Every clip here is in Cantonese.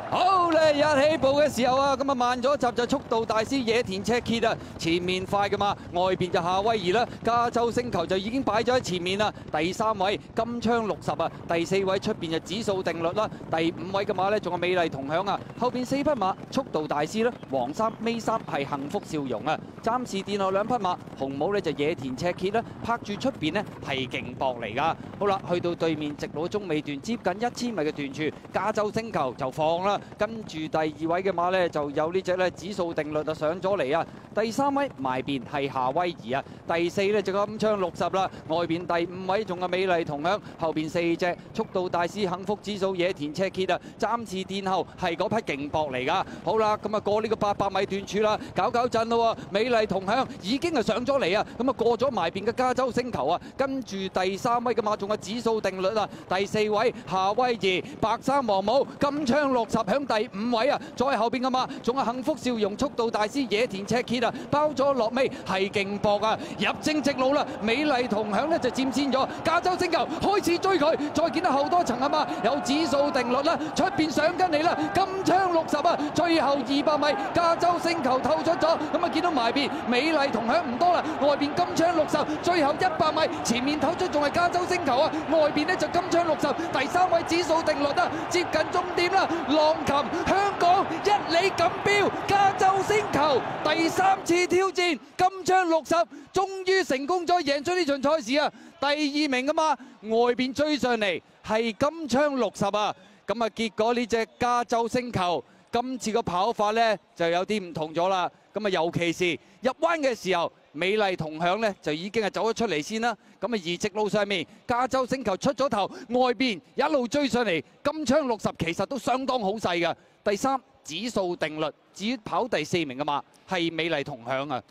好咧，一起步嘅時候啊，咁啊慢咗集就速度大師野田赤傑啊，前面快噶嘛，外邊就夏威夷啦，加州星球就已經擺咗喺前面啦。第3位金槍60啊，第4位出邊就指數定律啦，第5位嘅馬呢仲有美麗同享啊，後邊4匹馬速度大師啦，黃衫尾3係幸福笑容啊，暫時殿後2匹馬，紅帽呢就野田赤傑啦，拍住出邊呢係勁搏嚟噶。好啦，去到對面直路中尾段接近1000米嘅段處，加州星球就放啦。跟住第2位嘅馬呢，就有呢隻咧指數定律就上咗嚟啊！第3位埋邊係夏威夷啊，第4呢就金槍60啦，外邊第5位仲有美麗同享，後邊4隻速度大師幸福指數野田赤傑啊，暫時殿後係嗰匹勁搏嚟噶。好啦，咁啊過呢個800米段處啦，搞震咯喎，美麗同享已經係上咗嚟啊，咁啊過咗埋邊嘅加州星球啊，跟住第3位嘅馬仲有指數定律啊，第4位夏威夷白衫黃帽金槍60響第5位啊，再後邊嘅馬仲有幸福笑容速度大師野田赤傑啊，包咗落尾係勁搏啊，入正直路啦，美麗同享呢就佔先咗，加州星球開始追佢，再見到後多層啊嘛，有指數定律啦，出邊上緊嚟啦，金槍60啊，最後200米加州星球透出咗，咁啊見到埋邊美麗同享唔多啦，外邊金槍60，最後100米前面透出仲係加州星球啊，外邊呢就金槍60，第3位指數定律啊，接近終點啦，浪琴香港一哩錦標加州星球第3次挑戰金槍60，終於成功咗贏出呢場賽事啊！第2名啊嘛，外邊追上嚟係金槍60啊！咁啊結果呢隻加州星球今次個跑法呢就有啲唔同咗啦。咁啊尤其是入彎嘅時候，美麗同享呢就已經係走咗出嚟先啦。咁啊而直路上面加州星球出咗頭，外邊一路追上嚟，金槍60其實都相當好勢㗎。第3指數定律，至於跑第4名嘅馬係美麗同享啊！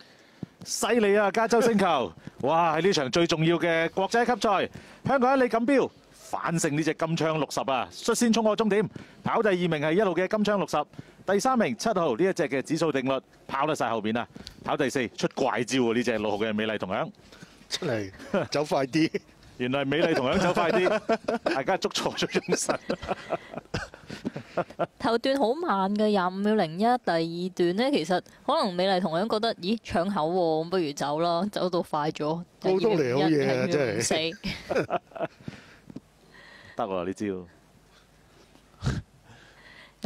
犀利啊！加州星球，哇！喺呢場最重要嘅國際級賽，香港一哩錦標反勝呢隻金槍60啊！率先衝過終點，跑第2名係一路嘅金槍60，第3名7號呢一隻嘅指數定律跑得晒後邊啊！跑第4出怪招喎，呢隻6號嘅美麗同享出嚟走快啲，原來美麗同享走快啲，大家捉錯咗精神。頭段好慢嘅25秒01，第2段呢，其實可能美麗同樣覺得，咦搶口喎，咁不如走啦，走到快咗。好多嚟好嘢啊，真係。得喎呢招。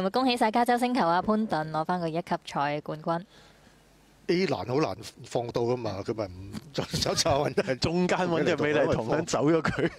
咁啊，恭喜晒加州星球啊，潘頓攞翻個1級賽冠軍。A 欄好難放到噶嘛，佢咪唔走揾，中間揾隻美麗同享走咗佢。